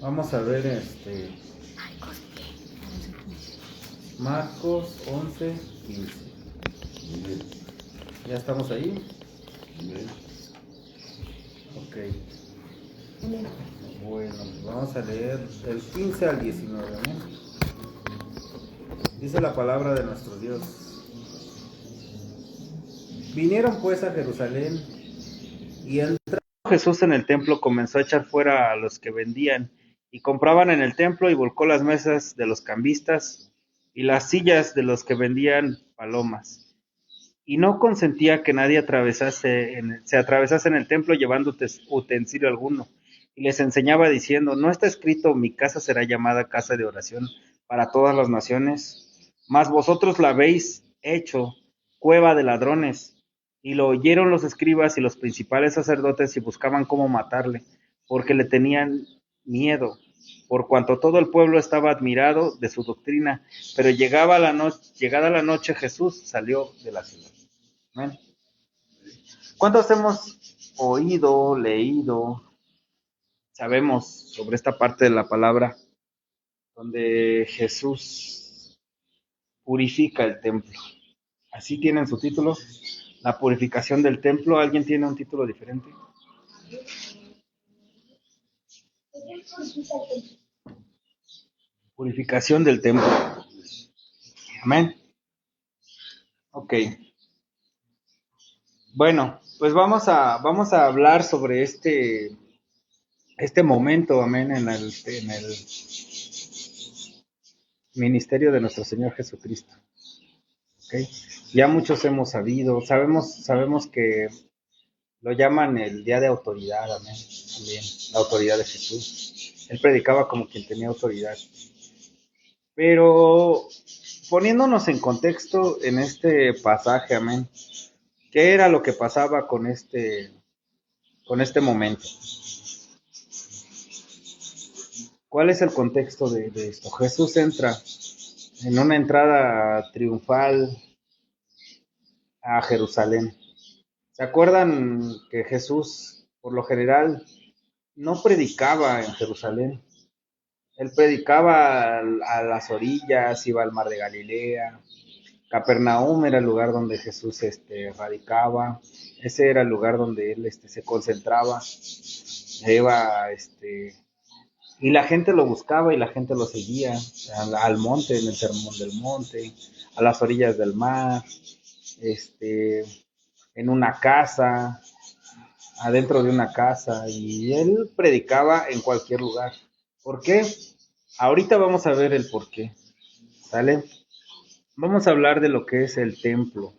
Vamos a ver Marcos 11:15. Amén. ¿Ya estamos ahí? Amén. Ok. Bueno, vamos a leer del 15 al 19. ¿No? Dice la palabra de nuestro Dios. Vinieron pues a Jerusalén y entrando Jesús en el templo comenzó a echar fuera a los que vendían y compraban en el templo y volcó las mesas de los cambistas y las sillas de los que vendían palomas. Y no consentía que nadie se atravesase en el templo llevando utensilio alguno. Y les enseñaba diciendo, ¿no está escrito, mi casa será llamada casa de oración para todas las naciones? Mas vosotros la habéis hecho cueva de ladrones. Y lo oyeron los escribas y los principales sacerdotes y buscaban cómo matarle, porque le tenían miedo, por cuanto todo el pueblo estaba admirado de su doctrina. Pero llegada la noche, Jesús salió de la ciudad. Amén. ¿Cuántos hemos oído, leído, sabemos sobre esta parte de la palabra donde Jesús purifica el templo? Así tienen su título, la purificación del templo. ¿Alguien tiene un título diferente? Purificación del templo. Amén. Ok. Bueno, pues vamos a hablar sobre este momento, amén, en el ministerio de nuestro Señor Jesucristo. Okay. Ya muchos hemos sabido, sabemos que lo llaman el día de autoridad, amén, también, la autoridad de Jesús. Él predicaba como quien tenía autoridad. Pero poniéndonos en contexto en este pasaje, amén, ¿qué era lo que pasaba con este momento? ¿Cuál es el contexto de esto? Jesús entra en una entrada triunfal a Jerusalén. ¿Se acuerdan que Jesús, por lo general, no predicaba en Jerusalén? Él predicaba a las orillas, iba al mar de Galilea. Capernaum era el lugar donde Jesús radicaba. Ese era el lugar donde él se concentraba. Iba, y la gente lo buscaba y la gente lo seguía al monte, en el sermón del monte, a las orillas del mar, en una casa, adentro de una casa, y él predicaba en cualquier lugar. ¿Por qué? Ahorita vamos a ver el por qué, ¿sale? Vamos a hablar de lo que es el templo.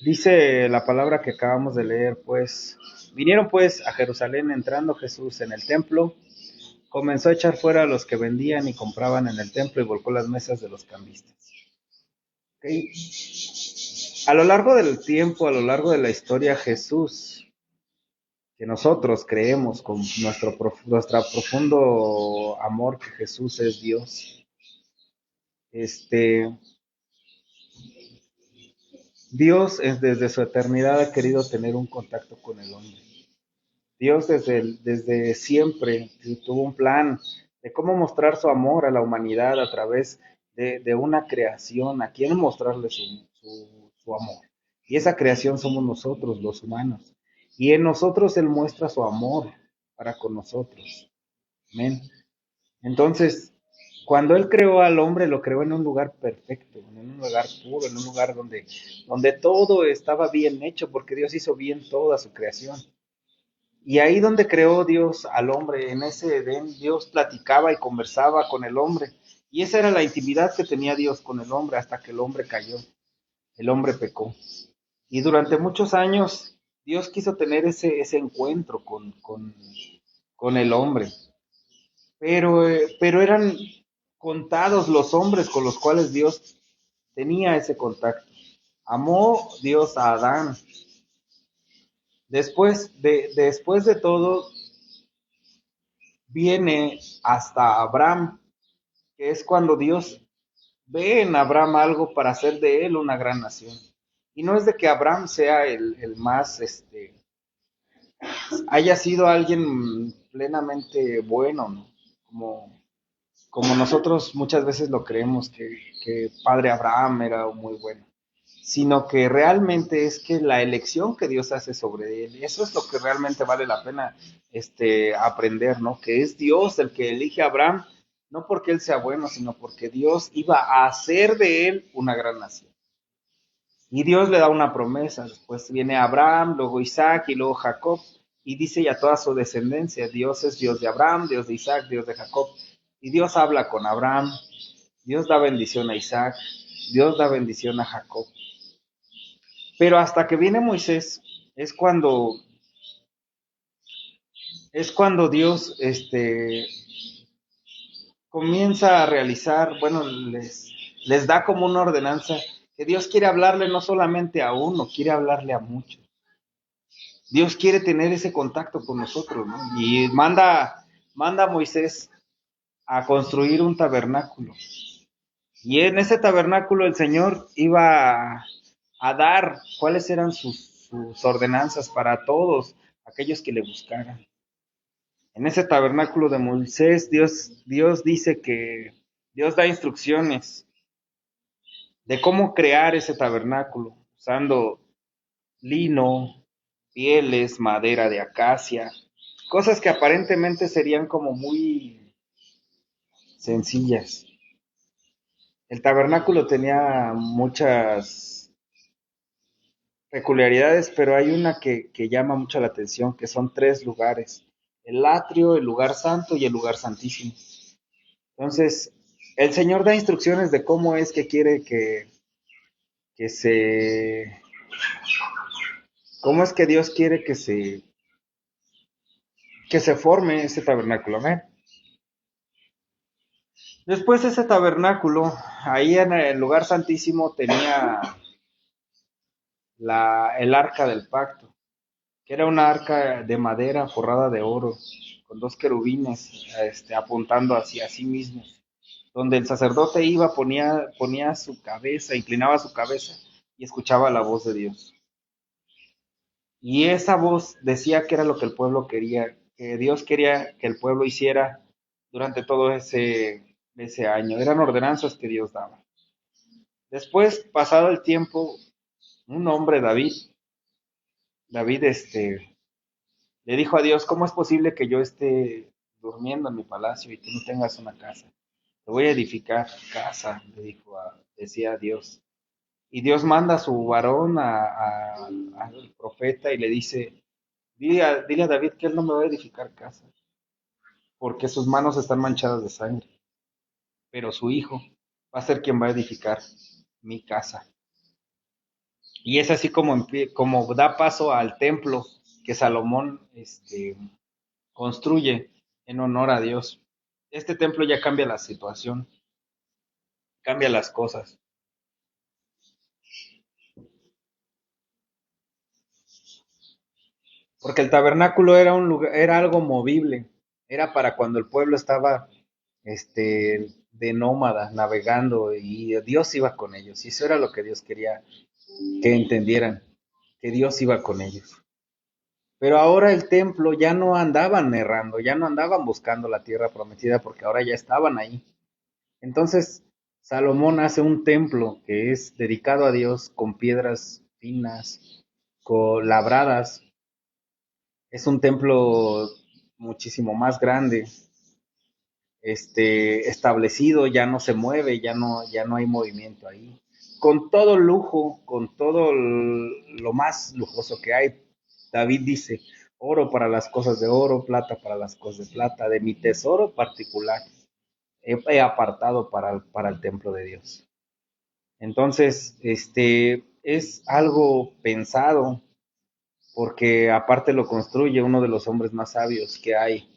Dice la palabra que acabamos de leer, pues, vinieron pues a Jerusalén, entrando Jesús en el templo, comenzó a echar fuera a los que vendían y compraban en el templo y volcó las mesas de los cambistas. ¿Okay? A lo largo del tiempo, a lo largo de la historia, Jesús, que nosotros creemos con nuestro profundo amor que Jesús es Dios, Dios desde su eternidad ha querido tener un contacto con el hombre. Dios desde siempre tuvo un plan de cómo mostrar su amor a la humanidad a través de una creación, a quien mostrarle su amor. Y esa creación somos nosotros, los humanos. Y en nosotros Él muestra su amor para con nosotros. Amén. Entonces, cuando Él creó al hombre, lo creó en un lugar perfecto, en un lugar puro, en un lugar donde todo estaba bien hecho, porque Dios hizo bien toda su creación. Y ahí donde creó Dios al hombre, en ese Edén, Dios platicaba y conversaba con el hombre. Y esa era la intimidad que tenía Dios con el hombre hasta que el hombre cayó, el hombre pecó. Y durante muchos años Dios quiso tener ese encuentro con el hombre. Pero eran contados los hombres con los cuales Dios tenía ese contacto. Amó Dios a Adán. Después de todo, viene hasta Abraham, que es cuando Dios ve en Abraham algo para hacer de él una gran nación. Y no es de que Abraham sea el más, haya sido alguien plenamente bueno, ¿no? como, como nosotros muchas veces lo creemos, que Padre Abraham era muy bueno, sino que realmente es que la elección que Dios hace sobre él, eso es lo que realmente vale la pena aprender, ¿no? Que es Dios el que elige a Abraham, no porque él sea bueno, sino porque Dios iba a hacer de él una gran nación. Y Dios le da una promesa, después viene Abraham, luego Isaac y luego Jacob, y dice ya toda su descendencia, Dios es Dios de Abraham, Dios de Isaac, Dios de Jacob. Y Dios habla con Abraham, Dios da bendición a Isaac, Dios da bendición a Jacob. Pero hasta que viene Moisés, es cuando, es cuando Dios comienza a realizar, bueno, les da como una ordenanza, que Dios quiere hablarle no solamente a uno, quiere hablarle a muchos. Dios quiere tener ese contacto con nosotros, ¿no? Y manda a Moisés a construir un tabernáculo. Y en ese tabernáculo el Señor iba a dar cuáles eran sus ordenanzas para todos aquellos que le buscaran. En ese tabernáculo de Moisés, Dios dice que Dios da instrucciones de cómo crear ese tabernáculo, usando lino, pieles, madera de acacia, cosas que aparentemente serían como muy sencillas. El tabernáculo tenía muchas peculiaridades, pero hay una que llama mucho la atención, que son tres lugares: el atrio, el lugar santo y el lugar santísimo. Entonces, el Señor da instrucciones de cómo es que quiere que se, cómo es que Dios quiere que se forme ese tabernáculo. ¿Amén? Después ese tabernáculo, ahí en el lugar santísimo tenía el arca del pacto, que era una arca de madera forrada de oro, con dos querubines apuntando hacia sí mismos, donde el sacerdote iba, ponía su cabeza, inclinaba su cabeza y escuchaba la voz de Dios. Y esa voz decía que era lo que el pueblo quería, que Dios quería que el pueblo hiciera durante todo ese año. Eran ordenanzas que Dios daba. Después, pasado el tiempo, un hombre, David, le dijo a Dios: ¿cómo es posible que yo esté durmiendo en mi palacio y tú no tengas una casa? Te voy a edificar casa, decía Dios. Y Dios manda a su varón, al profeta, y le dice: dile a David que él no me va a edificar casa, porque sus manos están manchadas de sangre, pero su hijo va a ser quien va a edificar mi casa. Y es así como da paso al templo que Salomón construye en honor a Dios. Este templo ya cambia la situación, cambia las cosas. Porque el tabernáculo era un lugar, era algo movible, era para cuando el pueblo estaba de nómada, navegando, y Dios iba con ellos. Y eso era lo que Dios quería que entendieran, que Dios iba con ellos. Pero ahora el templo ya no andaban errando, ya no andaban buscando la tierra prometida, porque ahora ya estaban ahí. Entonces, Salomón hace un templo que es dedicado a Dios, con piedras finas, labradas. Es un templo muchísimo más grande, establecido, ya no se mueve, ya no hay movimiento ahí. Con todo lujo, con todo lo más lujoso que hay. David dice: oro para las cosas de oro, plata para las cosas de plata, de mi tesoro particular he apartado para el templo de Dios. Entonces, es algo pensado, porque aparte lo construye uno de los hombres más sabios que hay.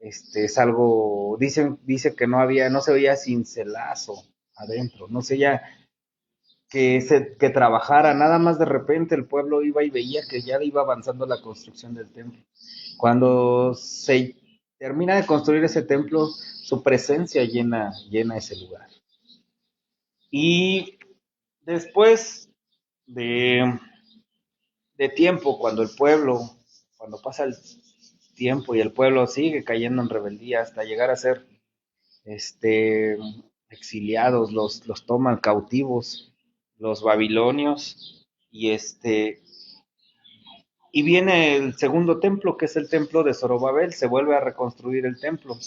Es algo, dice que no se veía cincelazo adentro, no se veía que trabajara, nada más de repente el pueblo iba y veía que ya iba avanzando la construcción del templo. Cuando se termina de construir ese templo, su presencia llena ese lugar. Y después de tiempo, cuando pasa tiempo y el pueblo sigue cayendo en rebeldía hasta llegar a ser exiliados, los toman cautivos los babilonios y viene el segundo templo, que es el templo de Zorobabel, se vuelve a reconstruir el templo.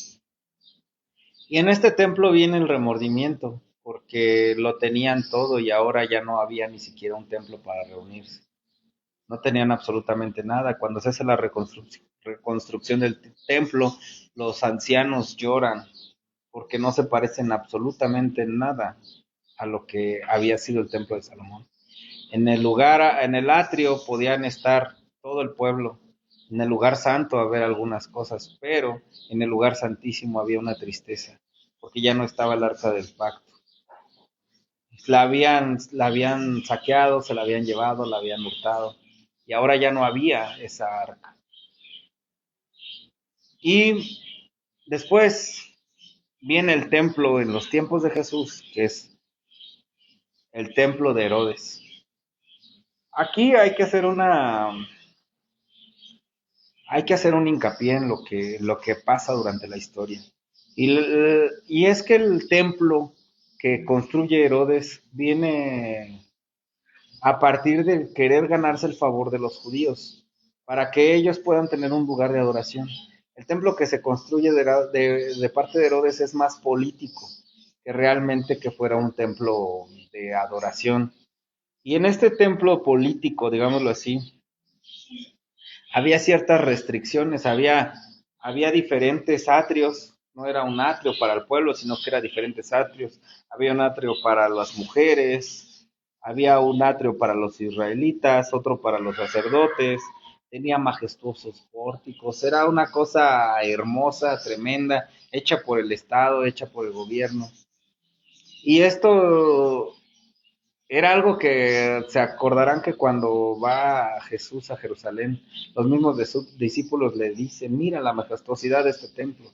Y en este templo viene el remordimiento, porque lo tenían todo y ahora ya no había ni siquiera un templo para reunirse. No tenían absolutamente nada. Cuando se hace la reconstrucción del templo, los ancianos lloran porque no se parecen absolutamente nada a lo que había sido el templo de Salomón. En el lugar, en el atrio podían estar todo el pueblo. En el lugar santo haber algunas cosas, pero en el lugar santísimo había una tristeza, porque ya no estaba el arca del pacto. La habían saqueado, se la habían llevado, la habían hurtado, y ahora ya no había esa arca. Y después viene el templo en los tiempos de Jesús, que es el templo de Herodes. Aquí hay que hacer un hincapié en lo que pasa durante la historia. Y es que el templo que construye Herodes viene a partir de querer ganarse el favor de los judíos, para que ellos puedan tener un lugar de adoración. El templo que se construye de parte de Herodes es más político que realmente que fuera un templo de adoración. Y en este templo político, digámoslo así, había ciertas restricciones, había diferentes atrios, no era un atrio para el pueblo, sino que era diferentes atrios. Había un atrio para las mujeres, había un atrio para los israelitas, otro para los sacerdotes, tenía majestuosos pórticos, era una cosa hermosa, tremenda, hecha por el Estado, hecha por el gobierno. Y esto era algo que se acordarán que cuando va Jesús a Jerusalén, los mismos de sus discípulos le dicen, mira la majestuosidad de este templo,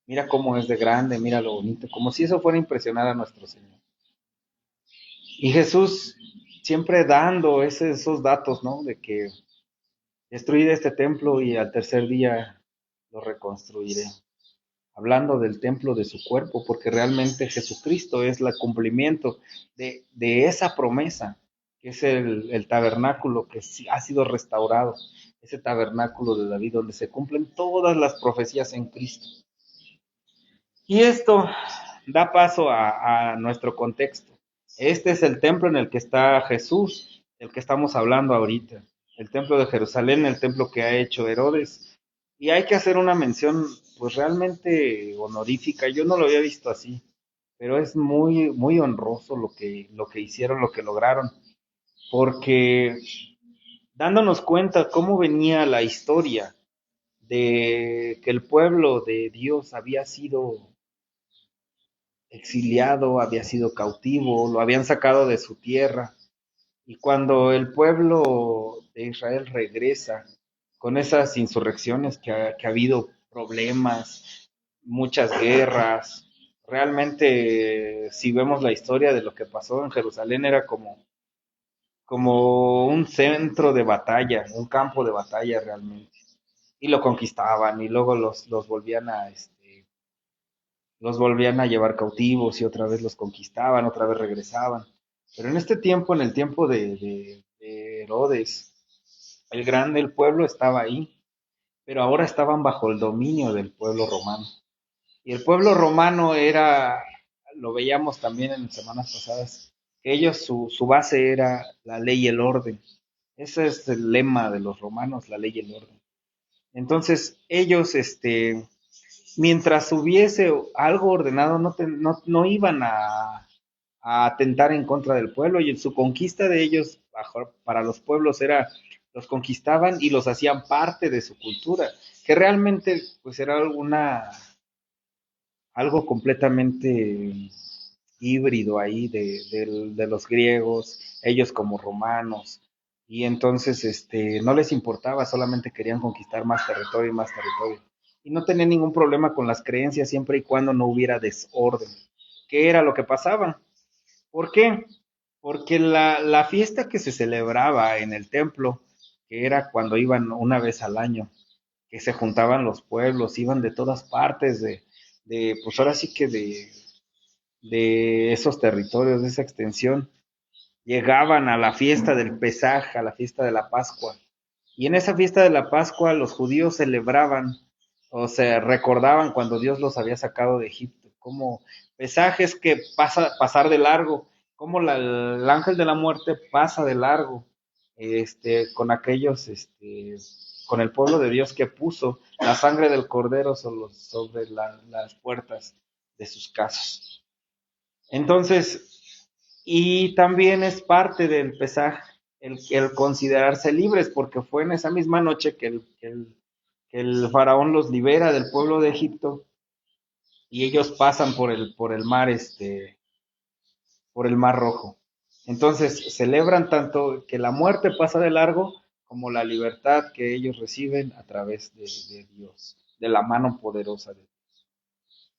mira cómo es de grande, mira lo bonito, como si eso fuera a impresionar a nuestro Señor. Y Jesús siempre dando esos datos, ¿no? De que destruiré este templo y al tercer día lo reconstruiré. Hablando del templo de su cuerpo, porque realmente Jesucristo es el cumplimiento de esa promesa, que es el tabernáculo que ha sido restaurado, ese tabernáculo de David, donde se cumplen todas las profecías en Cristo. Y esto da paso a nuestro contexto. Este es el templo en el que está Jesús, del que estamos hablando ahorita. El templo de Jerusalén, el templo que ha hecho Herodes. Y hay que hacer una mención, pues realmente honorífica. Yo no lo había visto así, pero es muy, muy honroso lo que hicieron, lo que lograron. Porque dándonos cuenta cómo venía la historia de que el pueblo de Dios había sido exiliado, había sido cautivo, lo habían sacado de su tierra. Y cuando el pueblo de Israel regresa con esas insurrecciones que ha habido problemas, muchas guerras, realmente si vemos la historia de lo que pasó en Jerusalén era como un centro de batalla, un campo de batalla realmente. Y lo conquistaban y luego los volvían a llevar cautivos y otra vez los conquistaban, otra vez regresaban. Pero en este tiempo, en el tiempo de Herodes, el grande, el pueblo estaba ahí, pero ahora estaban bajo el dominio del pueblo romano. Y el pueblo romano era, lo veíamos también en semanas pasadas, que ellos su base era la ley y el orden. Ese es el lema de los romanos, la ley y el orden. Entonces ellos, mientras hubiese algo ordenado, no iban a atentar en contra del pueblo y en su conquista de ellos para los pueblos era, los conquistaban y los hacían parte de su cultura, que realmente pues era algo completamente híbrido ahí de los griegos, ellos como romanos, y entonces no les importaba, solamente querían conquistar más territorio y más territorio. Y no tenían ningún problema con las creencias siempre y cuando no hubiera desorden. ¿Qué era lo que pasaba? ¿Por qué? Porque la fiesta que se celebraba en el templo, que era cuando iban una vez al año, que se juntaban los pueblos, iban de todas partes, pues ahora sí que de esos territorios, de esa extensión, llegaban a la fiesta del Pesaj, a la fiesta de la Pascua. Y en esa fiesta de la Pascua los judíos celebraban o se recordaban cuando Dios los había sacado de Egipto. Como Pesaj es que pasar de largo, como el ángel de la muerte pasa de largo con aquellos, con el pueblo de Dios que puso la sangre del cordero sobre las puertas de sus casas. Entonces, y también es parte del Pesaj el considerarse libres, porque fue en esa misma noche que el faraón los libera del pueblo de Egipto y ellos pasan por el mar, por el mar rojo. Entonces celebran tanto que la muerte pasa de largo como la libertad que ellos reciben a través de Dios, de la mano poderosa de Dios.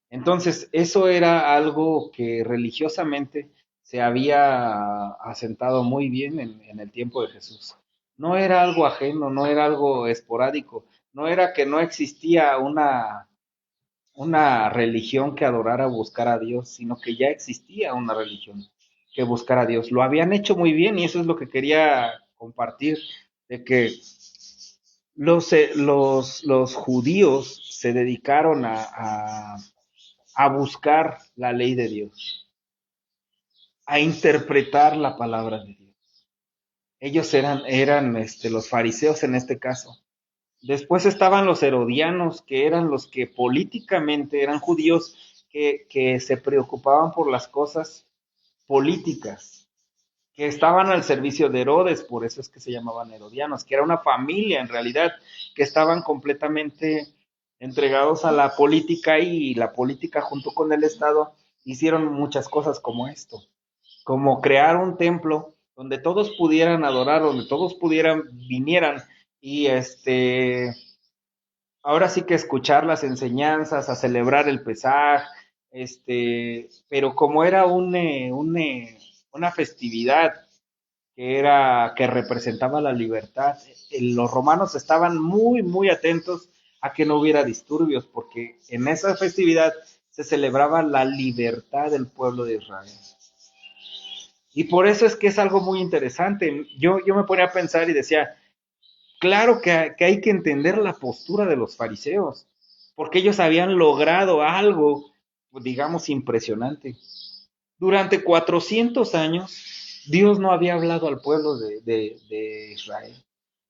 Entonces, eso era algo que religiosamente se había asentado muy bien en el tiempo de Jesús. No era algo ajeno, no era algo esporádico, no era que no existía una religión que adorara o buscara a Dios, sino que ya existía una religión que buscara a Dios. Lo habían hecho muy bien y eso es lo que quería compartir, de que los judíos se dedicaron a buscar la ley de Dios, a interpretar la palabra de Dios. Ellos eran los fariseos en este caso. Después estaban los herodianos, que eran los que políticamente eran judíos que se preocupaban por las cosas políticas, que estaban al servicio de Herodes, por eso es que se llamaban herodianos, que era una familia en realidad, que estaban completamente entregados a la política y la política junto con el Estado hicieron muchas cosas como esto, como crear un templo donde todos pudieran adorar, donde todos vinieran y ahora sí que escuchar las enseñanzas, a celebrar el Pesaj, pero como era una festividad que representaba la libertad, los romanos estaban muy, muy atentos a que no hubiera disturbios, porque en esa festividad se celebraba la libertad del pueblo de Israel. Y por eso es que es algo muy interesante. Yo me ponía a pensar y decía, claro que hay que entender la postura de los fariseos, porque ellos habían logrado algo, pues, digamos, impresionante. Durante 400 años, Dios no había hablado al pueblo de Israel.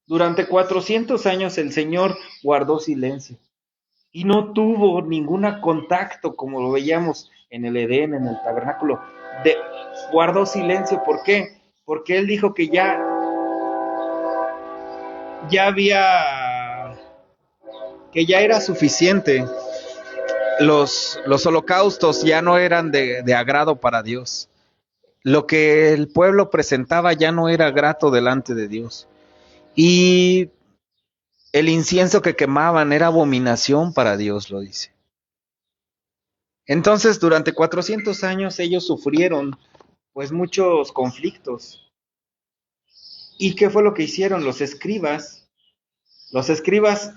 Durante 400 años el Señor guardó silencio y no tuvo ningún contacto, como lo veíamos en el Edén, en el tabernáculo. Guardó silencio, ¿por qué? Porque Él dijo que ya había, que ya era suficiente. Los holocaustos ya no eran de agrado para Dios. Lo que el pueblo presentaba ya no era grato delante de Dios. Y el incienso que quemaban era abominación para Dios, lo dice. Entonces, durante 400 años ellos sufrieron pues muchos conflictos. ¿Y qué fue lo que hicieron los escribas? Los escribas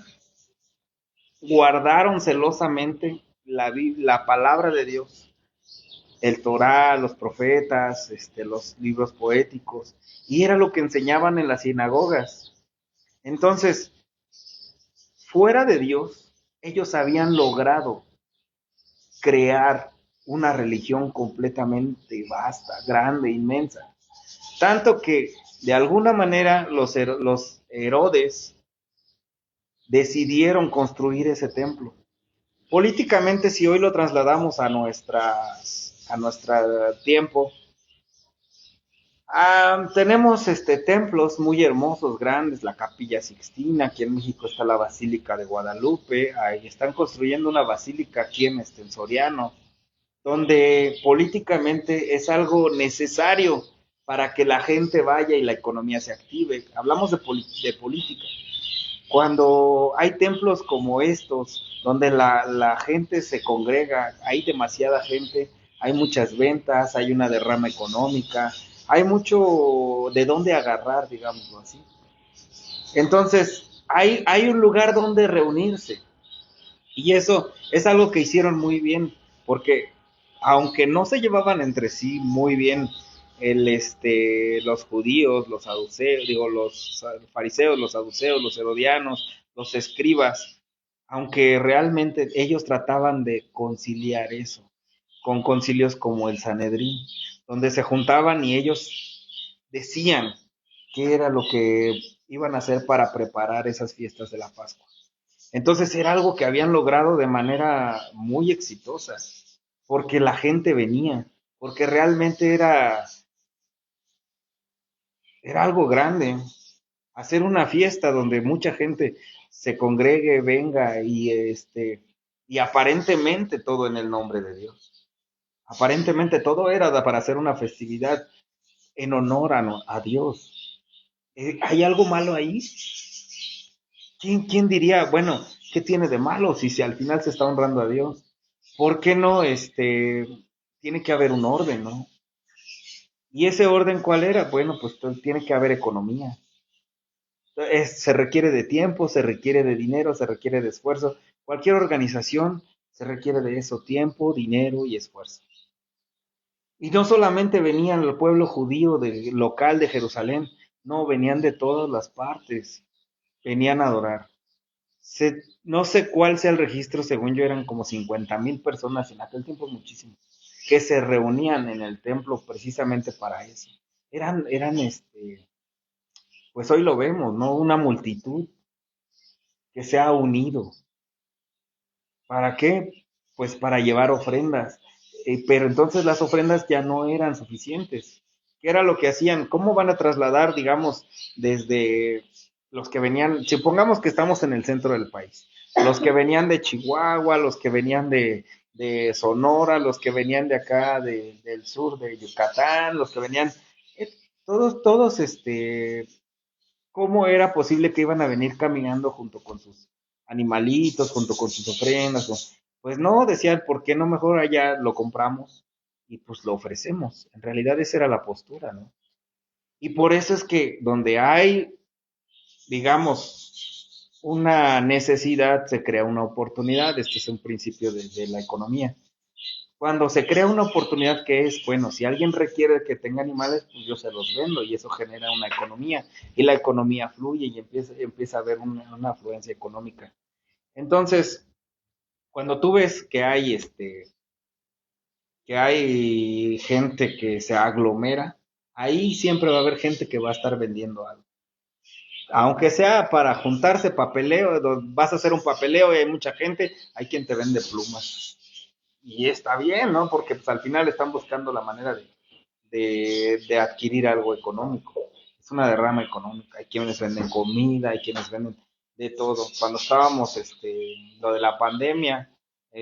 guardaron celosamente la palabra de Dios, el Torá, los profetas, los libros poéticos, y era lo que enseñaban en las sinagogas. Entonces, fuera de Dios, ellos habían logrado crear una religión completamente vasta, grande, inmensa. Tanto que, de alguna manera, los Herodes decidieron construir ese templo. Políticamente, si hoy lo trasladamos a nuestro tiempo, tenemos templos muy hermosos, grandes, la Capilla Sixtina, aquí en México está la Basílica de Guadalupe, ahí están construyendo una basílica aquí en Soriano, donde políticamente es algo necesario para que la gente vaya y la economía se active. Hablamos de política. Cuando hay templos como estos, donde la gente se congrega, hay demasiada gente, hay muchas ventas, hay una derrama económica, hay mucho de dónde agarrar, digámoslo así. Entonces, hay un lugar donde reunirse. Y eso es algo que hicieron muy bien, porque aunque no se llevaban entre sí muy bien los judíos, los saduceos, digo, los fariseos, los saduceos, los herodianos, los escribas, aunque realmente ellos trataban de conciliar eso, con concilios como el Sanedrín, donde se juntaban y ellos decían qué era lo que iban a hacer para preparar esas fiestas de la Pascua. Entonces era algo que habían logrado de manera muy exitosa, porque la gente venía, porque realmente era algo grande. Hacer una fiesta donde mucha gente se congregue, venga y aparentemente todo en el nombre de Dios. Aparentemente todo era para hacer una festividad en honor a Dios. ¿Hay algo malo ahí? ¿Quién diría, bueno, qué tiene de malo si al final se está honrando a Dios? ¿Por qué no, tiene que haber un orden, ¿no? ¿Y ese orden cuál era? Bueno, pues tiene que haber economía. Se requiere de tiempo, se requiere de dinero, se requiere de esfuerzo. Cualquier organización se requiere de eso, tiempo, dinero y esfuerzo. Y no solamente venían el pueblo judío local de Jerusalén, no, venían de todas las partes, venían a adorar. No sé cuál sea el registro, según yo eran como 50,000 personas en aquel tiempo, muchísimo, que se reunían en el templo precisamente para eso. Eran, pues hoy lo vemos, ¿no? Una multitud que se ha unido. ¿Para qué? Pues para llevar ofrendas. Pero entonces las ofrendas ya no eran suficientes. ¿Qué era lo que hacían? ¿Cómo van a trasladar, digamos, desde los que venían, supongamos que estamos en el centro del país, los que venían de Chihuahua, los que venían de Sonora, los que venían de acá, del sur de Yucatán, los que venían, eh, todos, ¿cómo era posible que iban a venir caminando junto con sus animalitos, junto con sus ofrendas? Pues no, decían, ¿por qué no mejor allá lo compramos y pues lo ofrecemos? En realidad esa era la postura, ¿no? Y por eso es que donde hay, digamos, una necesidad, se crea una oportunidad. Este es un principio de la economía. Cuando se crea una oportunidad que es, bueno, si alguien requiere que tenga animales, pues yo se los vendo y eso genera una economía y la economía fluye y empieza a haber una afluencia económica. Entonces, cuando tú ves que hay gente que se aglomera, ahí siempre va a haber gente que va a estar vendiendo algo. Aunque sea para juntarse papeleo, vas a hacer un papeleo y hay mucha gente, hay quien te vende plumas. Y está bien, ¿no? Porque pues al final están buscando la manera de adquirir algo económico. Es una derrama económica. Hay quienes venden comida, hay quienes venden de todo. Cuando estábamos, lo de la pandemia,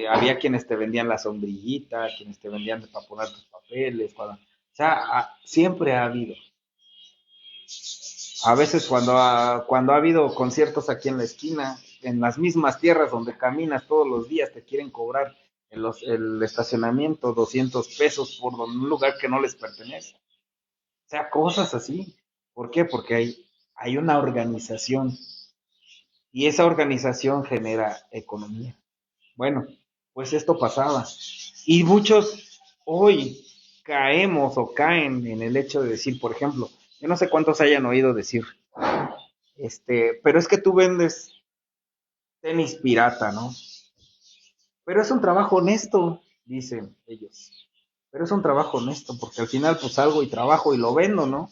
había quienes te vendían la sombrillita, quienes te vendían para poner tus papeles. O sea, siempre ha habido. A veces cuando ha habido conciertos aquí en la esquina, en las mismas tierras donde caminas todos los días, te quieren cobrar el estacionamiento 200 pesos por un lugar que no les pertenece. O sea, cosas así. ¿Por qué? Porque hay una organización y esa organización genera economía. Bueno, pues esto pasaba. Y muchos hoy caemos o caen en el hecho de decir, por ejemplo, yo no sé cuántos hayan oído decir, pero es que tú vendes tenis pirata, ¿no? Pero es un trabajo honesto, dicen ellos. Pero es un trabajo honesto, porque al final pues salgo y trabajo y lo vendo, ¿no?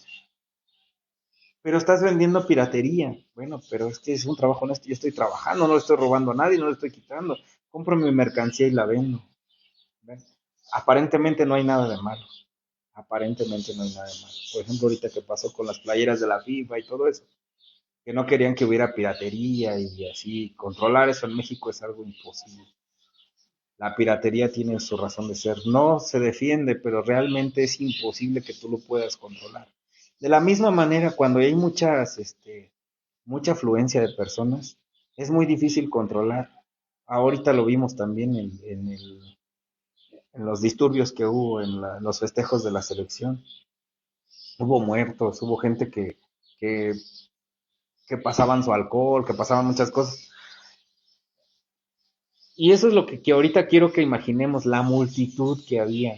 Pero estás vendiendo piratería. Bueno, pero es que es un trabajo honesto. Yo estoy trabajando, no le estoy robando a nadie, no le estoy quitando. Compro mi mercancía y la vendo. ¿Ves? Aparentemente no hay nada de malo. Aparentemente no hay nada de malo. Por ejemplo, ahorita que pasó con las playeras de la FIFA y todo eso, que no querían que hubiera piratería y así. Controlar eso en México es algo imposible. La piratería tiene su razón de ser. No se defiende, pero realmente es imposible que tú lo puedas controlar. De la misma manera, cuando hay mucha afluencia de personas, es muy difícil controlar. Ahorita lo vimos también en los disturbios que hubo en los festejos de la selección. Hubo muertos, hubo gente que que pasaban su alcohol, que pasaban muchas cosas. Y eso es lo que ahorita quiero que imaginemos, la multitud que había.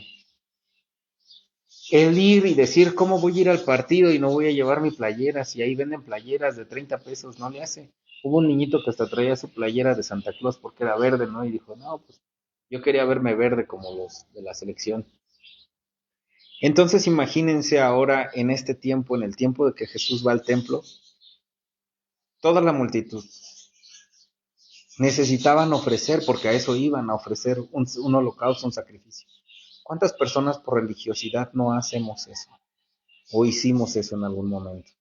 El ir y decir, ¿cómo voy a ir al partido y no voy a llevar mi playera? Si ahí venden playeras de 30 pesos, no le hace. Hubo un niñito que hasta traía su playera de Santa Claus porque era verde, ¿no? Y dijo, no, pues yo quería verme verde como los de la selección. Entonces imagínense ahora en este tiempo, en el tiempo de que Jesús va al templo, toda la multitud necesitaban ofrecer, porque a eso iban a ofrecer un holocausto, un sacrificio. ¿Cuántas personas por religiosidad no hacemos eso? O hicimos eso en algún momento.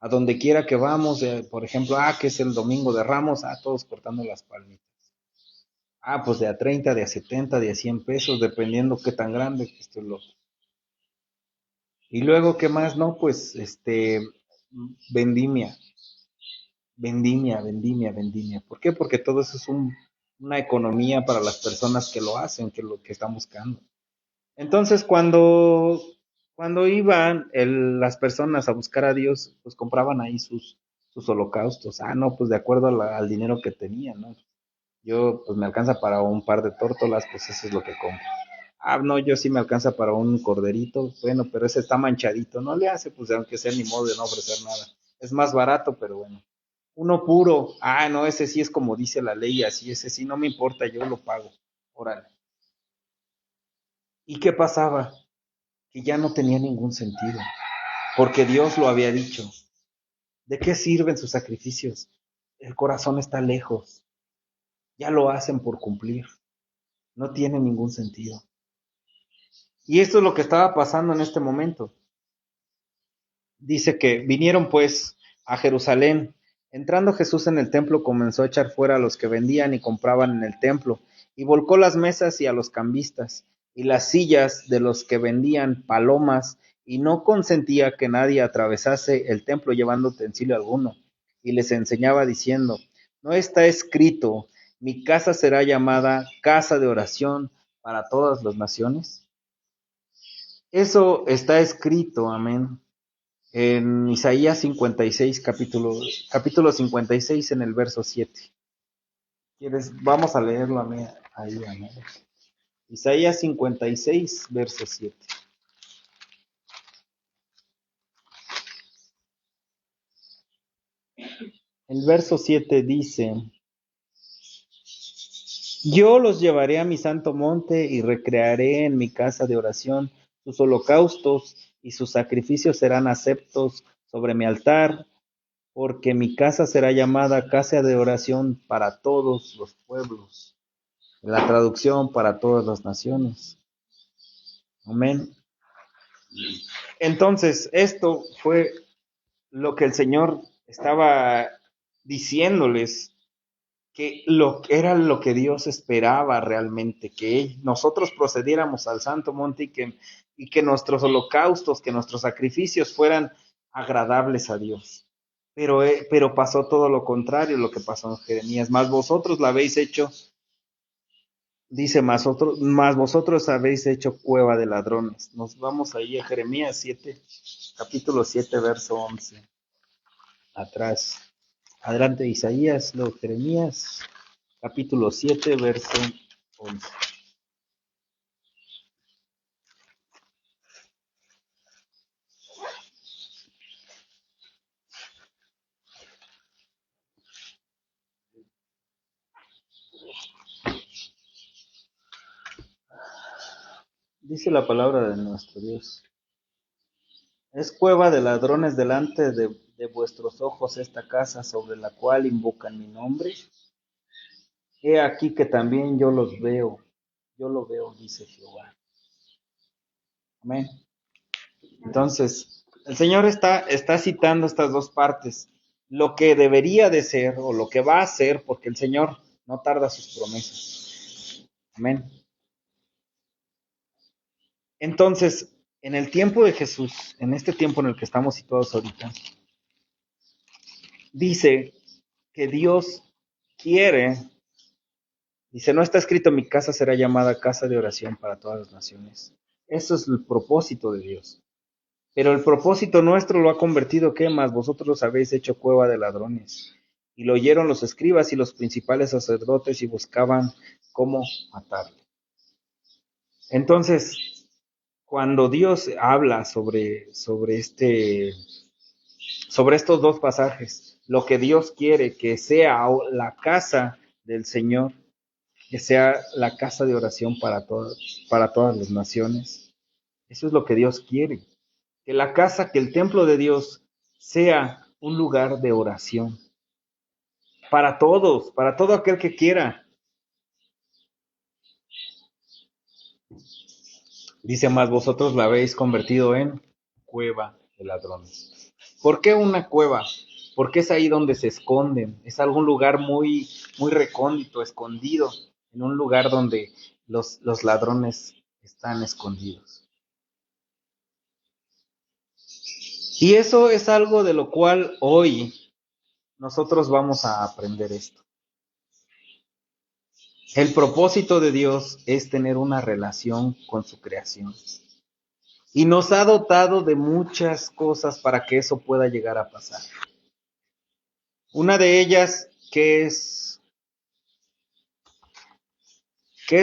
A donde quiera que vamos, por ejemplo, que es el domingo de Ramos, todos cortando las palmitas. Pues de a 30, de a 70, de a 100 pesos, dependiendo qué tan grande que esté el otro. Y luego, ¿qué más? No, pues, vendimia, vendimia. ¿Por qué? Porque todo eso es una economía para las personas que lo hacen, que lo que están buscando. Entonces, cuando iban las personas a buscar a Dios, pues compraban ahí sus holocaustos. No, pues de acuerdo al dinero que tenían, ¿no? Yo, pues me alcanza para un par de tórtolas, pues eso es lo que compro. No, yo sí me alcanza para un corderito, bueno, pero ese está manchadito, no le hace, pues aunque sea ni modo de no ofrecer nada. Es más barato, pero bueno. Uno puro, no, ese sí es como dice la ley, así, ese sí no me importa, yo lo pago. Órale. ¿Y qué pasaba? Que ya no tenía ningún sentido, porque Dios lo había dicho. ¿De qué sirven sus sacrificios? El corazón está lejos, ya lo hacen por cumplir, no tiene ningún sentido. Y esto es lo que estaba pasando en este momento. Dice que vinieron pues a Jerusalén. Entrando Jesús en el templo, comenzó a echar fuera a los que vendían y compraban en el templo, y volcó las mesas y a los cambistas, y las sillas de los que vendían palomas, y no consentía que nadie atravesase el templo llevando utensilio alguno. Y les enseñaba diciendo, ¿no está escrito, mi casa será llamada casa de oración para todas las naciones? Eso está escrito, amén, en Isaías 56, capítulo 56, en el verso 7. ¿Quieres? Vamos a leerlo, amén, ahí, amén. Isaías 56, verso 7. El verso 7 dice, yo los llevaré a mi santo monte y recrearé en mi casa de oración. Sus holocaustos y sus sacrificios serán aceptos sobre mi altar, porque mi casa será llamada casa de oración para todos los pueblos. La traducción para todas las naciones. Amén. Entonces, esto fue lo que el Señor estaba diciéndoles, que era lo que Dios esperaba realmente, que nosotros procediéramos al Santo Monte y que nuestros holocaustos, que nuestros sacrificios fueran agradables a Dios. Pero pasó todo lo contrario, lo que pasó en Jeremías. Más vosotros la habéis hecho, dice, más vosotros habéis hecho cueva de ladrones. Nos vamos ahí a Jeremías 7, capítulo 7, verso 11. Atrás. Adelante Isaías, luego Jeremías, capítulo 7, verso 11. Dice la palabra de nuestro Dios. Es cueva de ladrones delante de vuestros ojos esta casa sobre la cual invocan mi nombre. He aquí que también yo lo veo, dice Jehová. Amén. Entonces, el Señor está citando estas dos partes, lo que debería de ser o lo que va a ser, porque el Señor no tarda sus promesas. Amén. Entonces, en el tiempo de Jesús, en este tiempo en el que estamos situados ahorita, dice que Dios quiere, dice, no está escrito mi casa será llamada casa de oración para todas las naciones. Eso es el propósito de Dios. Pero el propósito nuestro lo ha convertido, ¿qué más? Vosotros los habéis hecho cueva de ladrones. Y lo oyeron los escribas y los principales sacerdotes y buscaban cómo matarle. Entonces, cuando Dios habla sobre estos dos pasajes, lo que Dios quiere que sea la casa del Señor, que sea la casa de oración para todas las naciones. Eso es lo que Dios quiere. Que la casa, que el templo de Dios sea un lugar de oración para todos, para todo aquel que quiera. Dice más, vosotros la habéis convertido en cueva de ladrones. ¿Por qué una cueva? Porque es ahí donde se esconden. Es algún lugar muy, muy recóndito, escondido, en un lugar donde los ladrones están escondidos. Y eso es algo de lo cual hoy nosotros vamos a aprender esto. El propósito de Dios es tener una relación con su creación. Y nos ha dotado de muchas cosas para que eso pueda llegar a pasar. Una de ellas, ¿qué es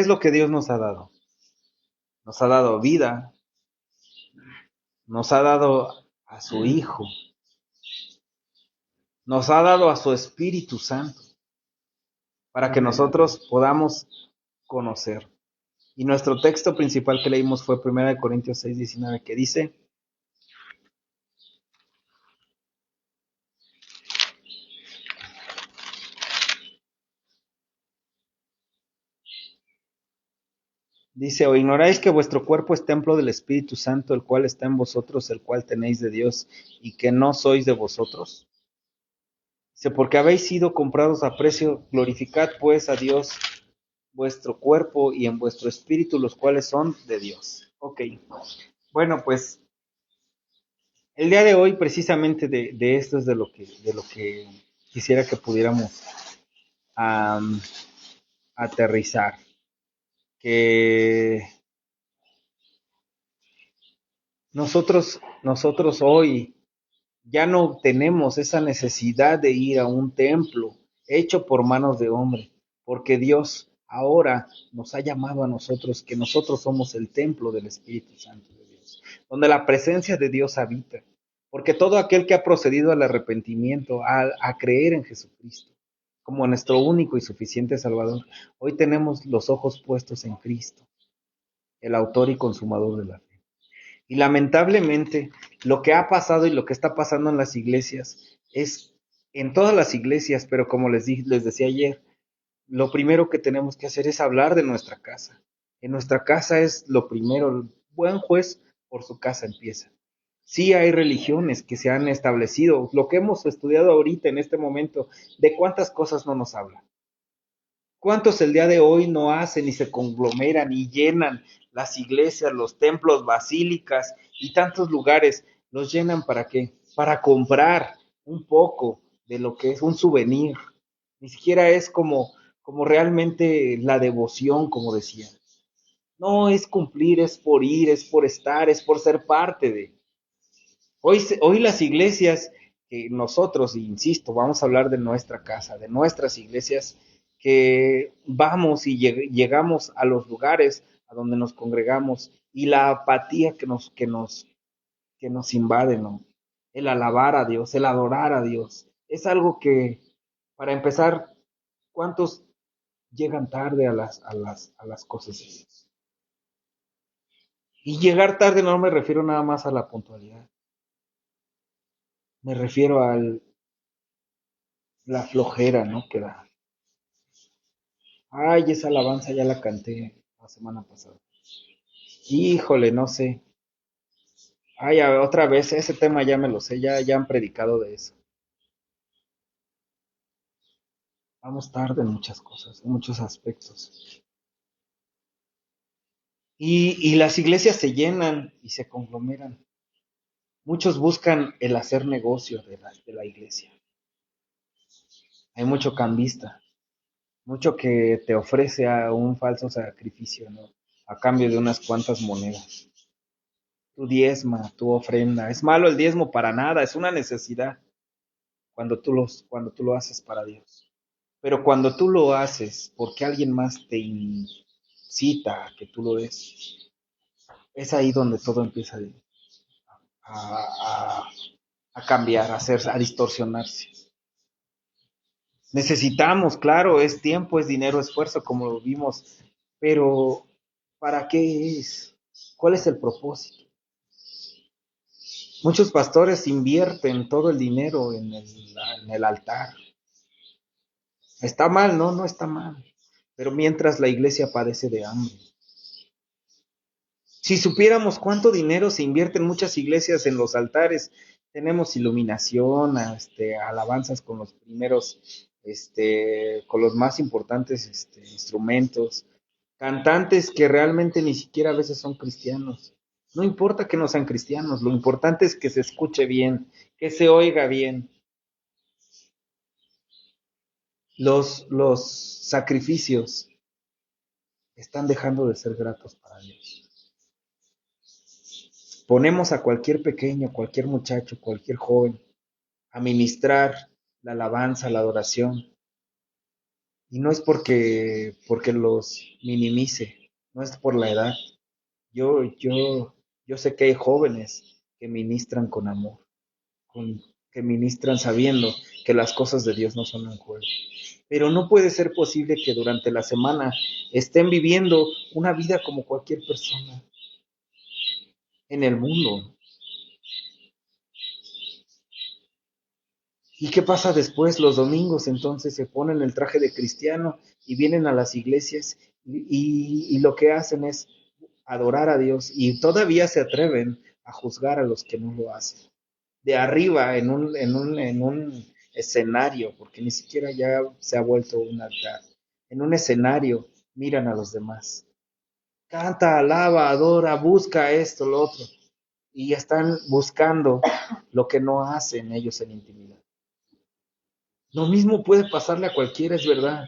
lo que Dios nos ha dado? Nos ha dado vida, nos ha dado a su Hijo, nos ha dado a su Espíritu Santo, para que nosotros podamos conocer. Y nuestro texto principal que leímos fue 1 Corintios 6:19, que dice: Dice, ¿o ignoráis que vuestro cuerpo es templo del Espíritu Santo, el cual está en vosotros, el cual tenéis de Dios, y que no sois de vosotros? Dice, porque habéis sido comprados a precio, glorificad pues a Dios vuestro cuerpo y en vuestro espíritu, los cuales son de Dios. Ok, bueno, pues el día de hoy precisamente de esto es de lo que quisiera que pudiéramos um, aterrizar, que nosotros hoy ya no tenemos esa necesidad de ir a un templo hecho por manos de hombre, porque Dios ahora nos ha llamado a nosotros, que nosotros somos el templo del Espíritu Santo de Dios, donde la presencia de Dios habita, porque todo aquel que ha procedido al arrepentimiento, a creer en Jesucristo, como nuestro único y suficiente Salvador, hoy tenemos los ojos puestos en Cristo, el autor y consumador de la fe. Y lamentablemente, lo que ha pasado y lo que está pasando en las iglesias es en todas las iglesias, pero como les decía ayer, lo primero que tenemos que hacer es hablar de nuestra casa. En nuestra casa es lo primero, el buen juez por su casa empieza. Sí hay religiones que se han establecido, lo que hemos estudiado ahorita en este momento, de cuántas cosas no nos habla. ¿Cuántos el día de hoy no hacen y se conglomeran y llenan las iglesias, los templos, basílicas y tantos lugares? ¿Los llenan para qué? Para comprar un poco de lo que es un souvenir. Ni siquiera es como realmente la devoción, como decían. No es cumplir, es por ir, es por estar, es por ser parte de. Hoy las iglesias, que nosotros, insisto, vamos a hablar de nuestra casa, de nuestras iglesias, que vamos y llegamos a los lugares a donde nos congregamos y la apatía que nos invade, ¿no? El alabar a Dios, el adorar a Dios. Es algo que, para empezar, ¿cuántos llegan tarde a las cosas de Dios? Y llegar tarde no me refiero nada más a la puntualidad. Me refiero a la flojera, ¿no? Que da. Ay, esa alabanza ya la canté la semana pasada. Híjole, no sé. Ay, otra vez, ese tema ya me lo sé, ya han predicado de eso. Vamos tarde en muchas cosas, en muchos aspectos. Y las iglesias se llenan y se conglomeran. Muchos buscan el hacer negocio de la iglesia. Hay mucho cambista, mucho que te ofrece a un falso sacrificio, ¿no? A cambio de unas cuantas monedas. tu diezma, tu ofrenda. Es malo el diezmo para nada, es una necesidad cuando tú lo haces para Dios. Pero cuando tú lo haces porque alguien más te incita a que tú lo des, es ahí donde todo empieza a, a cambiar, a distorsionarse. Necesitamos, claro, es tiempo, es dinero, esfuerzo, como lo vimos, pero ¿para qué es? ¿Cuál es el propósito? Muchos pastores invierten todo el dinero en el altar. Está mal, no, no está mal. Pero mientras la iglesia padece de hambre. Si supiéramos cuánto dinero se invierte en muchas iglesias en los altares, tenemos iluminación, alabanzas con los primeros, con los más importantes instrumentos, cantantes que realmente ni siquiera a veces son cristianos. No importa que no sean cristianos, lo importante es que se escuche bien, que se oiga bien. Los sacrificios están dejando de ser gratos para Dios. Ponemos a cualquier pequeño, cualquier muchacho, cualquier joven a ministrar la alabanza, la adoración. Y no es porque los minimice, no es por la edad. Yo, yo, yo sé que hay jóvenes que ministran con amor, que ministran sabiendo que las cosas de Dios no son un juego. Pero no puede ser posible que durante la semana estén viviendo una vida como cualquier persona en el mundo. ¿Y qué pasa después? Los domingos entonces se ponen el traje de cristiano y vienen a las iglesias y lo que hacen es adorar a Dios y todavía se atreven a juzgar a los que no lo hacen. De arriba, en un escenario, porque ni siquiera ya se ha vuelto un altar, en un escenario miran a los demás. Canta, alaba, adora, busca esto, lo otro. Y están buscando lo que no hacen ellos en intimidad. Lo mismo puede pasarle a cualquiera, es verdad.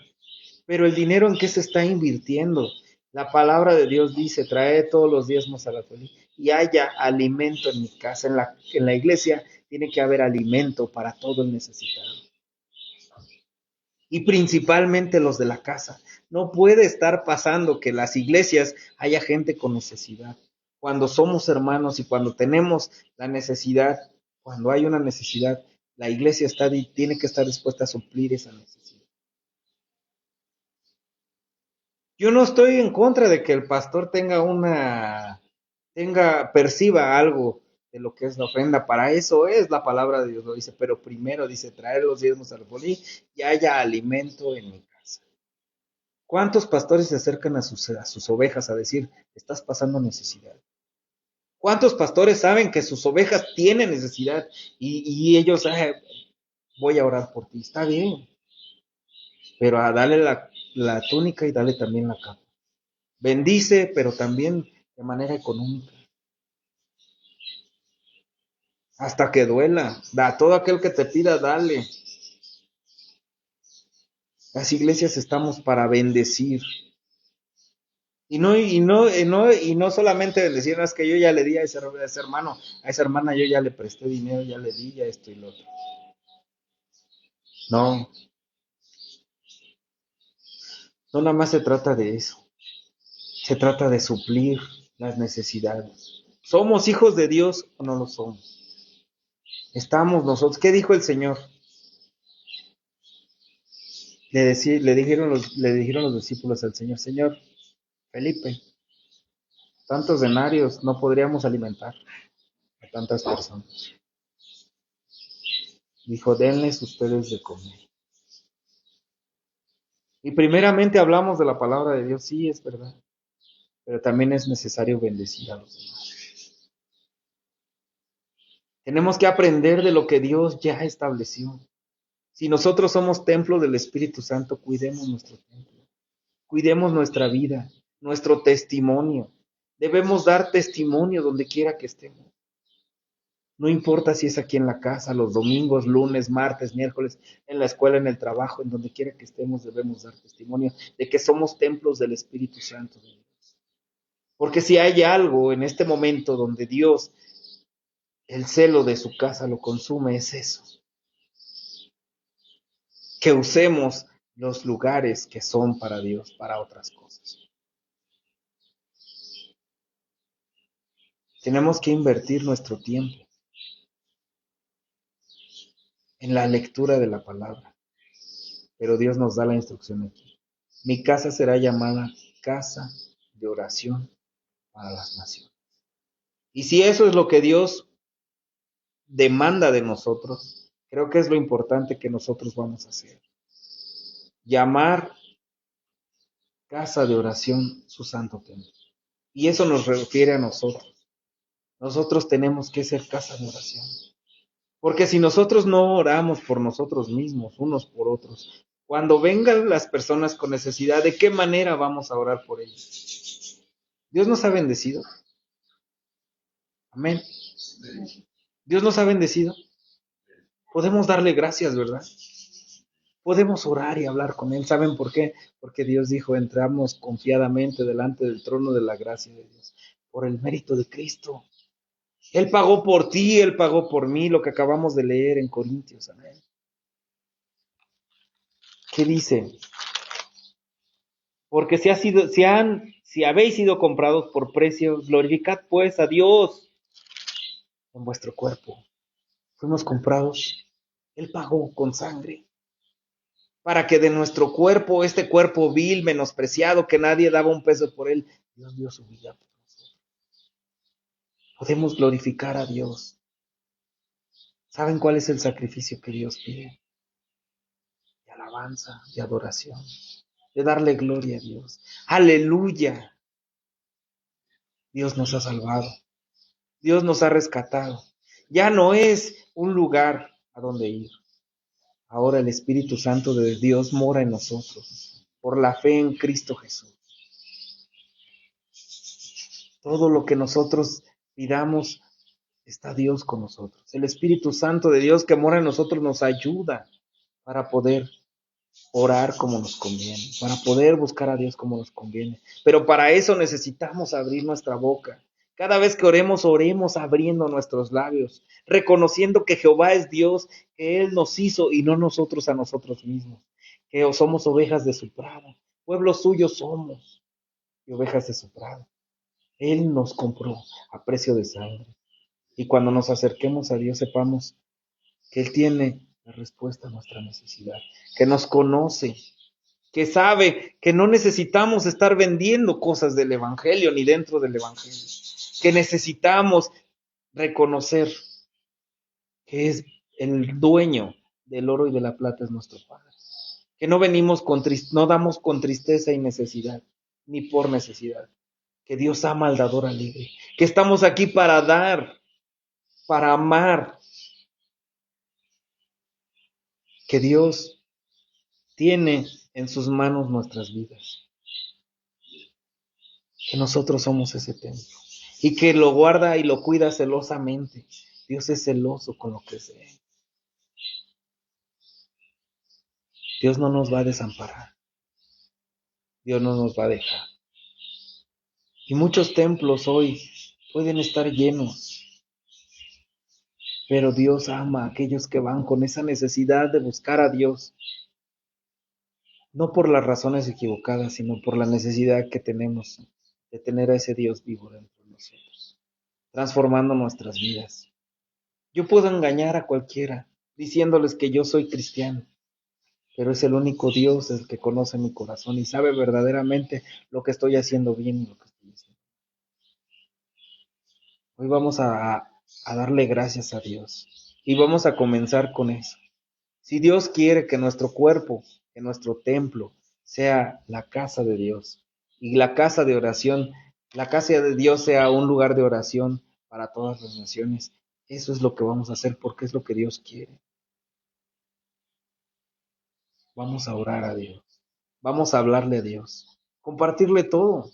Pero el dinero en qué se está invirtiendo. La palabra de Dios dice, trae todos los diezmos a la familia y haya alimento en mi casa. En la iglesia tiene que haber alimento para todo el necesitado. Y principalmente los de la casa. No puede estar pasando que en las iglesias haya gente con necesidad. Cuando somos hermanos y cuando tenemos la necesidad, cuando hay una necesidad, la iglesia tiene que estar dispuesta a suplir esa necesidad. Yo no estoy en contra de que el pastor perciba algo de lo que es la ofrenda. Para eso es la palabra de Dios, lo dice. Pero primero dice, traer los diezmos al bolí y haya alimento en mi casa. ¿Cuántos pastores se acercan a sus ovejas a decir, estás pasando necesidad? ¿Cuántos pastores saben que sus ovejas tienen necesidad y ellos, voy a orar por ti? Está bien, pero a darle la túnica y dale también la capa. Bendice, pero también de manera económica. Hasta que duela. Da a todo aquel que te pida, dale. Las iglesias estamos para bendecir. Y no solamente bendecir, no es que yo ya le di a ese hermano, a esa hermana yo ya le presté dinero, ya le di, ya esto y lo otro. No, no nada más se trata de eso. Se trata de suplir las necesidades. ¿Somos hijos de Dios o no lo somos? Estamos nosotros. ¿Qué dijo el Señor? Le dijeron los discípulos al Señor, Señor, Felipe, tantos denarios no podríamos alimentar a tantas personas. Dijo, denles ustedes de comer. Y primeramente hablamos de la palabra de Dios, sí, es verdad, pero también es necesario bendecir a los demás. Tenemos que aprender de lo que Dios ya estableció. Si nosotros somos templo del Espíritu Santo, cuidemos nuestro templo, cuidemos nuestra vida, nuestro testimonio. Debemos dar testimonio donde quiera que estemos. No importa si es aquí en la casa, los domingos, lunes, martes, miércoles, en la escuela, en el trabajo, en donde quiera que estemos, debemos dar testimonio de que somos templos del Espíritu Santo de Dios. Porque si hay algo en este momento donde Dios, el celo de su casa lo consume, es eso. Que usemos los lugares que son para Dios, para otras cosas. Tenemos que invertir nuestro tiempo en la lectura de la palabra. Pero Dios nos da la instrucción aquí. Mi casa será llamada casa de oración para las naciones. Y si eso es lo que Dios demanda de nosotros, creo que es lo importante que nosotros vamos a hacer. Llamar casa de oración su santo templo. Y eso nos refiere a nosotros. Nosotros tenemos que ser casa de oración. Porque si nosotros no oramos por nosotros mismos, unos por otros, cuando vengan las personas con necesidad, ¿de qué manera vamos a orar por ellos? Dios nos ha bendecido. Amén. Dios nos ha bendecido. Podemos darle gracias, ¿verdad? Podemos orar y hablar con Él. ¿Saben por qué? Porque Dios dijo, entramos confiadamente delante del trono de la gracia de Dios, por el mérito de Cristo. Él pagó por ti, Él pagó por mí, lo que acabamos de leer en Corintios. Amén. ¿Qué dice? Porque si habéis sido comprados por precio, glorificad pues a Dios en vuestro cuerpo. Fuimos comprados, Él pagó con sangre, para que de nuestro cuerpo, este cuerpo vil, menospreciado, que nadie daba un peso por él, Dios dio su vida por nosotros. Podemos glorificar a Dios. ¿Saben cuál es el sacrificio que Dios pide? De alabanza, de adoración, de darle gloria a Dios. Aleluya. Dios nos ha salvado. Dios nos ha rescatado. Ya no es un lugar a donde ir. Ahora el Espíritu Santo de Dios mora en nosotros por la fe en Cristo Jesús. Todo lo que nosotros pidamos, está Dios con nosotros. El Espíritu Santo de Dios que mora en nosotros nos ayuda para poder orar como nos conviene, para poder buscar a Dios como nos conviene. Pero para eso necesitamos abrir nuestra boca. Cada vez que oremos, oremos abriendo nuestros labios, reconociendo que Jehová es Dios, que Él nos hizo y no nosotros a nosotros mismos, que somos ovejas de su prado, pueblo suyo somos y ovejas de su prado. Él nos compró a precio de sangre. Y cuando nos acerquemos a Dios, sepamos que Él tiene la respuesta a nuestra necesidad, que nos conoce, que sabe que no necesitamos estar vendiendo cosas del Evangelio ni dentro del Evangelio, que necesitamos reconocer que es el dueño del oro y de la plata es nuestro Padre, que no venimos no damos con tristeza y necesidad, ni por necesidad, que Dios ama al dador alegre, que estamos aquí para dar, para amar, que Dios tiene en sus manos nuestras vidas, que nosotros somos ese templo y que lo guarda y lo cuida celosamente. Dios es celoso con lo que es de Él. Dios no nos va a desamparar. Dios no nos va a dejar. Y muchos templos hoy pueden estar llenos, pero Dios ama a aquellos que van con esa necesidad de buscar a Dios, no por las razones equivocadas, sino por la necesidad que tenemos de tener a ese Dios vivo dentro de nosotros, transformando nuestras vidas. Yo puedo engañar a cualquiera diciéndoles que yo soy cristiano, pero es el único Dios el que conoce mi corazón y sabe verdaderamente lo que estoy haciendo bien y lo que estoy haciendo. Hoy vamos a darle gracias a Dios y vamos a comenzar con eso. Si Dios quiere que nuestro cuerpo, que nuestro templo sea la casa de Dios y la casa de oración, la casa de Dios sea un lugar de oración para todas las naciones, eso es lo que vamos a hacer porque es lo que Dios quiere. Vamos a orar a Dios, vamos a hablarle a Dios, compartirle todo.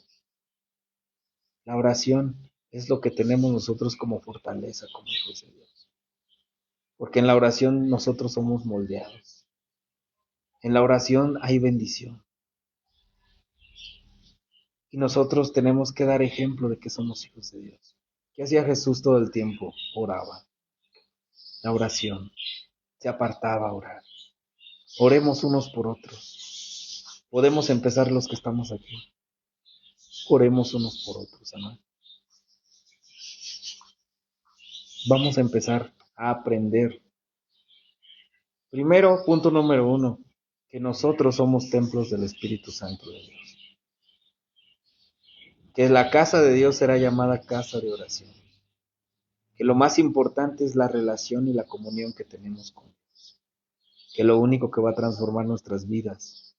La oración es lo que tenemos nosotros como fortaleza, como hijos de Dios. Porque en la oración nosotros somos moldeados. En la oración hay bendición. Y nosotros tenemos que dar ejemplo de que somos hijos de Dios. ¿Qué hacía Jesús todo el tiempo? Oraba. La oración. Se apartaba a orar. Oremos unos por otros. Podemos empezar los que estamos aquí. Oremos unos por otros, hermano. Vamos a empezar a aprender. Primero, punto número 1, que nosotros somos templos del Espíritu Santo de Dios. Que la casa de Dios será llamada casa de oración. Que lo más importante es la relación y la comunión que tenemos con Dios. Que lo único que va a transformar nuestras vidas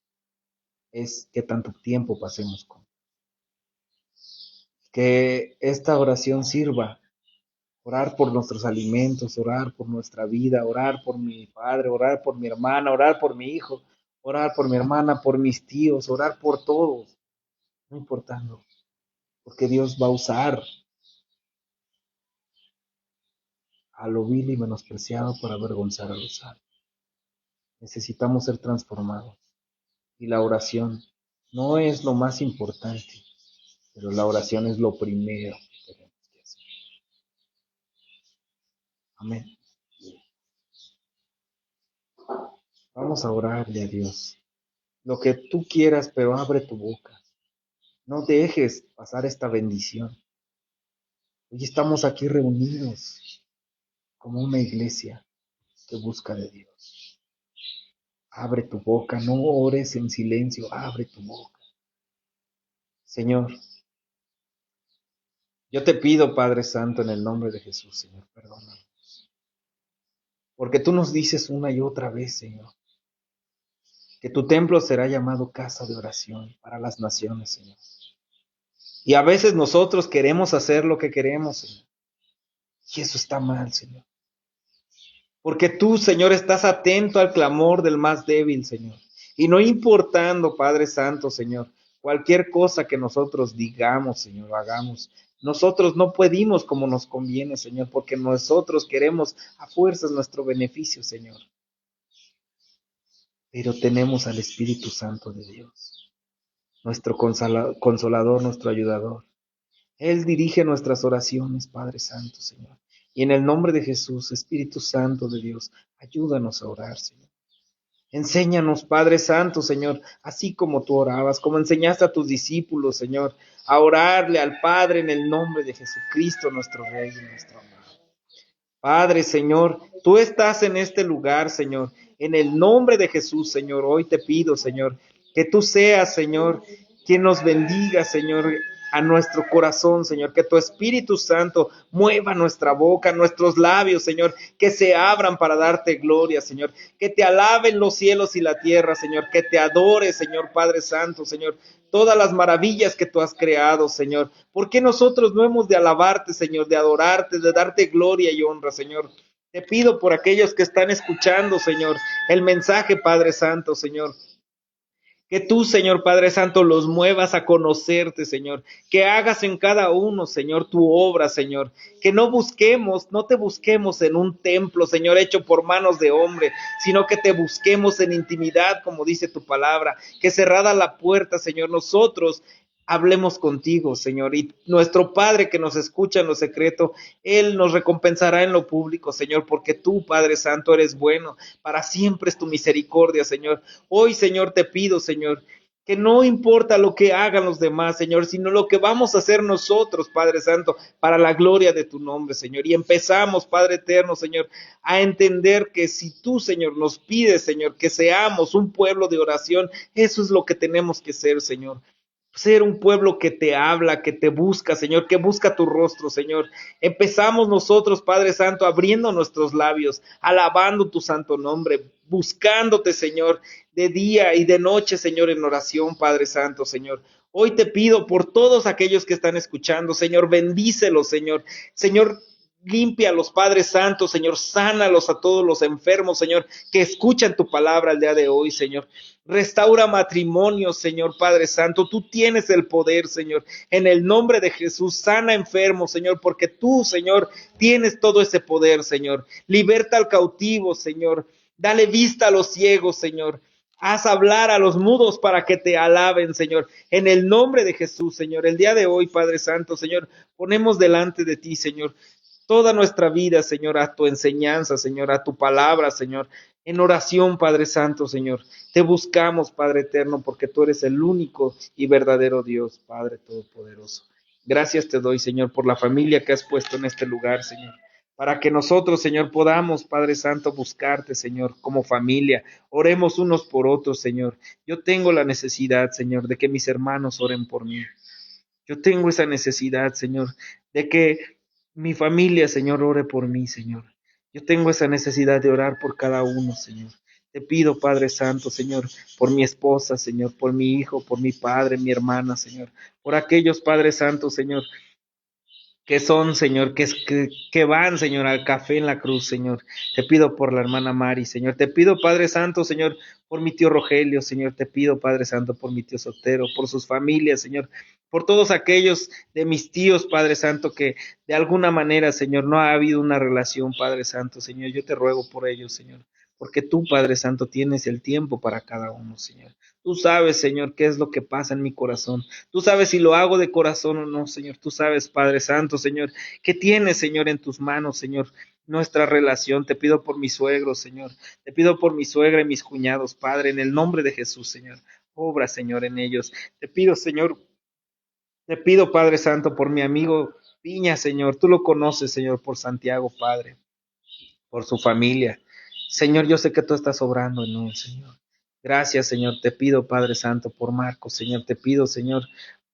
es que tanto tiempo pasemos con Él. Que esta oración sirva. Orar por nuestros alimentos, orar por nuestra vida, orar por mi padre, orar por mi hermana, orar por mi hijo, orar por mi hermana, por mis tíos, orar por todos, no importando, porque Dios va a usar a lo vil y menospreciado para avergonzar a los sabios. Necesitamos ser transformados y la oración no es lo más importante, pero la oración es lo primero que tenemos que hacer. Amén. Vamos a orarle a Dios. Lo que tú quieras, pero abre tu boca. No dejes pasar esta bendición. Hoy estamos aquí reunidos como una iglesia que busca de Dios. Abre tu boca, no ores en silencio, abre tu boca. Señor, yo te pido, Padre Santo, en el nombre de Jesús, Señor, perdónanos. Porque tú nos dices una y otra vez, Señor, que tu templo será llamado casa de oración para las naciones, Señor. Y a veces nosotros queremos hacer lo que queremos, Señor. Y eso está mal, Señor. Porque tú, Señor, estás atento al clamor del más débil, Señor. Y no importando, Padre Santo, Señor, cualquier cosa que nosotros digamos, Señor, hagamos, nosotros no pedimos como nos conviene, Señor, porque nosotros queremos a fuerzas nuestro beneficio, Señor. Pero tenemos al Espíritu Santo de Dios, nuestro consolador, nuestro ayudador. Él dirige nuestras oraciones, Padre Santo, Señor. Y en el nombre de Jesús, Espíritu Santo de Dios, ayúdanos a orar, Señor. Enséñanos, Padre Santo, Señor, así como tú orabas, como enseñaste a tus discípulos, Señor, a orarle al Padre en el nombre de Jesucristo, nuestro Rey y nuestro amado. Padre, Señor, tú estás en este lugar, Señor, en el nombre de Jesús, Señor, hoy te pido, Señor, que tú seas, Señor, quien nos bendiga, Señor, a nuestro corazón, Señor, que tu Espíritu Santo mueva nuestra boca, nuestros labios, Señor, que se abran para darte gloria, Señor, que te alaben los cielos y la tierra, Señor, que te adore, Señor Padre Santo, Señor, todas las maravillas que tú has creado, Señor. ¿Por qué nosotros no hemos de alabarte, Señor, de adorarte, de darte gloria y honra, Señor? Te pido por aquellos que están escuchando, Señor, el mensaje, Padre Santo, Señor. Que tú, Señor Padre Santo, los muevas a conocerte, Señor. Que hagas en cada uno, Señor, tu obra, Señor. Que no te busquemos en un templo, Señor, hecho por manos de hombre, sino que te busquemos en intimidad, como dice tu palabra. Que cerrada la puerta, Señor, nosotros hablemos contigo, Señor, y nuestro Padre que nos escucha en lo secreto, Él nos recompensará en lo público, Señor, porque tú, Padre Santo, eres bueno, para siempre es tu misericordia, Señor. Hoy, Señor, te pido, Señor, que no importa lo que hagan los demás, Señor, sino lo que vamos a hacer nosotros, Padre Santo, para la gloria de tu nombre, Señor. Y empezamos, Padre eterno, Señor, a entender que si tú, Señor, nos pides, Señor, que seamos un pueblo de oración, eso es lo que tenemos que ser, Señor. Ser un pueblo que te habla, que te busca, Señor, que busca tu rostro, Señor. Empezamos nosotros, Padre Santo, abriendo nuestros labios, alabando tu santo nombre, buscándote, Señor, de día y de noche, Señor, en oración, Padre Santo, Señor. Hoy te pido por todos aquellos que están escuchando, Señor, bendícelos, Señor. Señor, límpialos, Padre Santo, Señor, sánalos a todos los enfermos, Señor, que escuchan tu palabra el día de hoy, Señor. Restaura matrimonios, Señor Padre Santo. Tú tienes el poder, Señor. En el nombre de Jesús, sana enfermos, Señor, porque tú, Señor, tienes todo ese poder, Señor. Liberta al cautivo, Señor. Dale vista a los ciegos, Señor. Haz hablar a los mudos para que te alaben, Señor. En el nombre de Jesús, Señor. El día de hoy, Padre Santo, Señor, ponemos delante de ti, Señor, toda nuestra vida, Señor, a tu enseñanza, Señor, a tu palabra, Señor. En oración, Padre Santo, Señor. Te buscamos, Padre Eterno, porque tú eres el único y verdadero Dios, Padre Todopoderoso. Gracias te doy, Señor, por la familia que has puesto en este lugar, Señor. Para que nosotros, Señor, podamos, Padre Santo, buscarte, Señor, como familia. Oremos unos por otros, Señor. Yo tengo la necesidad, Señor, de que mis hermanos oren por mí. Yo tengo esa necesidad, Señor, de que mi familia, Señor, ore por mí, Señor. Yo tengo esa necesidad de orar por cada uno, Señor. Te pido, Padre Santo, Señor, por mi esposa, Señor, por mi hijo, por mi padre, mi hermana, Señor, por aquellos, Padre Santo, Señor, que son, Señor, que van, Señor, al café en la cruz, Señor. Te pido por la hermana Mari, Señor. Te pido, Padre Santo, Señor, por mi tío Rogelio, Señor. Te pido, Padre Santo, por mi tío Sotero, por sus familias, Señor. Por todos aquellos de mis tíos, Padre Santo, que de alguna manera, Señor, no ha habido una relación, Padre Santo, Señor. Yo te ruego por ellos, Señor. Porque tú, Padre Santo, tienes el tiempo para cada uno, Señor. Tú sabes, Señor, qué es lo que pasa en mi corazón. Tú sabes si lo hago de corazón o no, Señor. Tú sabes, Padre Santo, Señor, qué tienes, Señor, en tus manos, Señor, nuestra relación. Te pido por mis suegros, Señor. Te pido por mi suegra y mis cuñados, Padre, en el nombre de Jesús, Señor. Obra, Señor, en ellos. Te pido, Señor, te pido, Padre Santo, por mi amigo Piña, Señor. Tú lo conoces, Señor, por Santiago, Padre, por su familia. Señor, yo sé que tú estás obrando en él, Señor. Gracias, Señor. Te pido, Padre Santo, por Marcos, Señor. Te pido, Señor,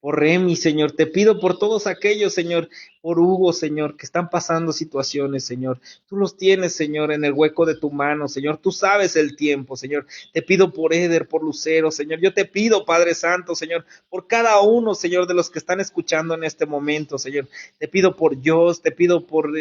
por Remy, Señor. Te pido por todos aquellos, Señor, por Hugo, Señor, que están pasando situaciones, Señor. Tú los tienes, Señor, en el hueco de tu mano, Señor. Tú sabes el tiempo, Señor. Te pido por Eder, por Lucero, Señor. Yo te pido, Padre Santo, Señor, por cada uno, Señor, de los que están escuchando en este momento, Señor. Te pido por Jos, te pido por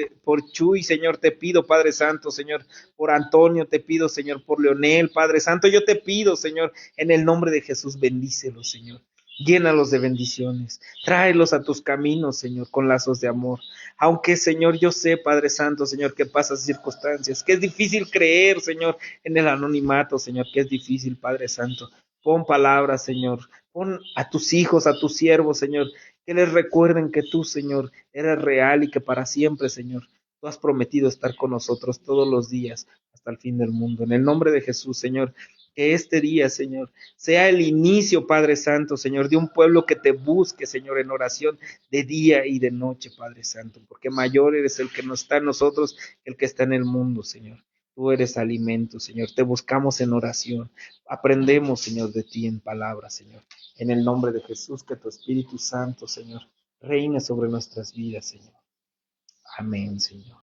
Chuy, Señor. Te pido, Padre Santo, Señor, por Antonio. Te pido, Señor, por Leonel, Padre Santo. Yo te pido, Señor, en el nombre de Jesús, bendícelos, Señor. Llénalos de bendiciones, tráelos a tus caminos, Señor, con lazos de amor. Aunque, Señor, yo sé, Padre Santo, Señor, que pasas circunstancias, que es difícil creer, Señor, en el anonimato, Señor, que es difícil, Padre Santo. Pon palabras, Señor, pon a tus hijos, a tus siervos, Señor, que les recuerden que tú, Señor, eres real y que para siempre, Señor, tú has prometido estar con nosotros todos los días hasta el fin del mundo. En el nombre de Jesús, Señor, que este día, Señor, sea el inicio, Padre Santo, Señor, de un pueblo que te busque, Señor, en oración de día y de noche, Padre Santo, porque mayor eres el que no está en nosotros que el que está en el mundo, Señor. Tú eres alimento, Señor. Te buscamos en oración. Aprendemos, Señor, de ti en palabras, Señor. En el nombre de Jesús, que tu Espíritu Santo, Señor, reine sobre nuestras vidas, Señor. Amén, Señor.